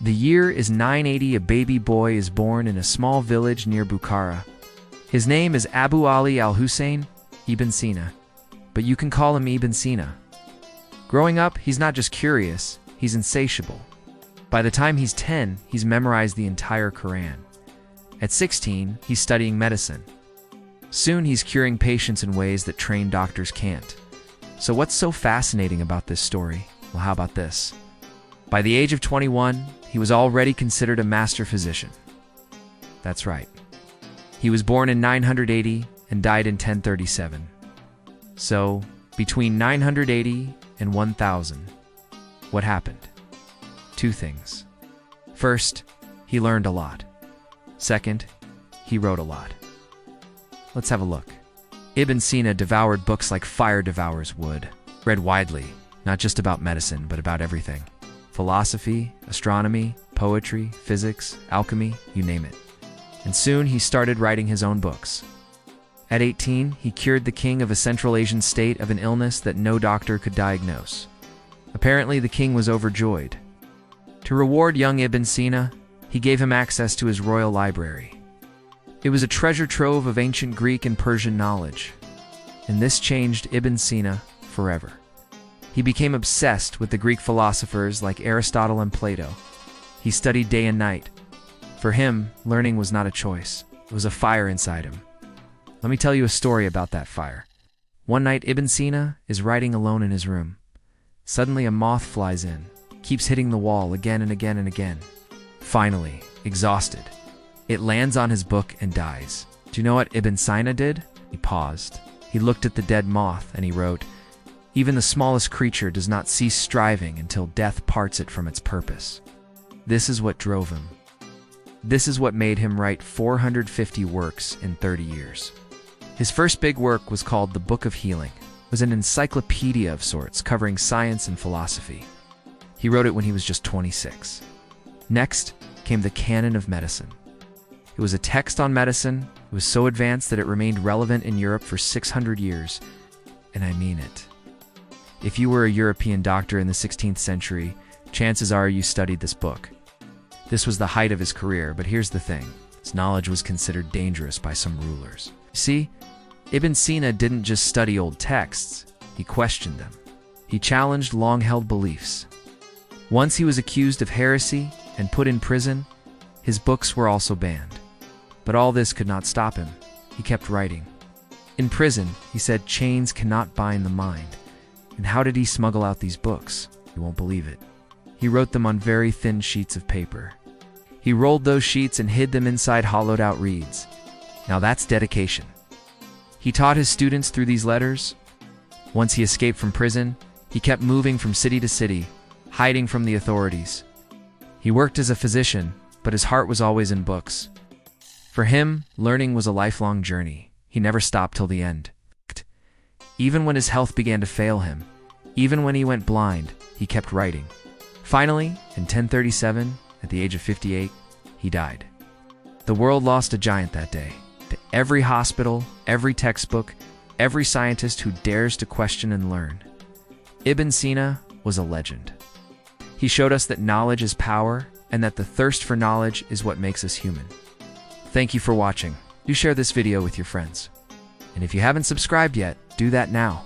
The year is 980. A baby boy is born in a small village near Bukhara. His name is Abu Ali al-Hussein Ibn Sina, but you can call him Ibn Sina. Growing up, he's not just curious, he's insatiable. By the time he's 10, he's memorized the entire Quran. At 16, he's studying medicine. Soon he's curing patients in ways that trained doctors can't. So what's so fascinating about this story? Well, how about this? By the age of 21, he was already considered a master physician. That's right. He was born in 980 and died in 1037. So, between 980 and 1000, what happened? Two things. First, he learned a lot. Second, he wrote a lot. Let's have a look. Ibn Sina devoured books like fire devours wood. Read widely, not just about medicine, but about everything. Philosophy, astronomy, poetry, physics, alchemy, you name it. And soon he started writing his own books. At 18, he cured the king of a Central Asian state of an illness that no doctor could diagnose. Apparently, the king was overjoyed. To reward young Ibn Sina, he gave him access to his royal library. It was a treasure trove of ancient Greek and Persian knowledge. And this changed Ibn Sina forever. He became obsessed with the Greek philosophers like Aristotle and Plato. He studied day and night. For him, learning was not a choice. It was a fire inside him. Let me tell you a story about that fire. One night, Ibn Sina is writing alone in his room. Suddenly, a moth flies in, keeps hitting the wall again and again and again. Finally, exhausted, it lands on his book and dies. Do you know what Ibn Sina did? He paused. He looked at the dead moth and he wrote, "Even the smallest creature does not cease striving until death parts it from its purpose." This is what drove him. This is what made him write 450 works in 30 years. His first big work was called The Book of Healing. It was an encyclopedia of sorts covering science and philosophy. He wrote it when he was just 26. Next came the Canon of Medicine. It was a text on medicine. It was so advanced that it remained relevant in Europe for 600 years. And I mean it. If you were a European doctor in the 16th century, chances are you studied this book. This was the height of his career, but here's the thing. His knowledge was considered dangerous by some rulers. See, Ibn Sina didn't just study old texts, he questioned them. He challenged long-held beliefs. Once he was accused of heresy and put in prison, his books were also banned. But all this could not stop him. He kept writing. In prison, he said chains cannot bind the mind. And how did he smuggle out these books? You won't believe it. He wrote them on very thin sheets of paper. He rolled those sheets and hid them inside hollowed-out reeds. Now that's dedication. He taught his students through these letters. Once he escaped from prison, he kept moving from city to city, hiding from the authorities. He worked as a physician, but his heart was always in books. For him, learning was a lifelong journey. He never stopped till the end. Even when his health began to fail him, even when he went blind, he kept writing. Finally, in 1037, at the age of 58, he died. The world lost a giant that day. To every hospital, every textbook, every scientist who dares to question and learn. Ibn Sina was a legend. He showed us that knowledge is power, and that the thirst for knowledge is what makes us human. Thank you for watching. Do share this video with your friends. And if you haven't subscribed yet, do that now.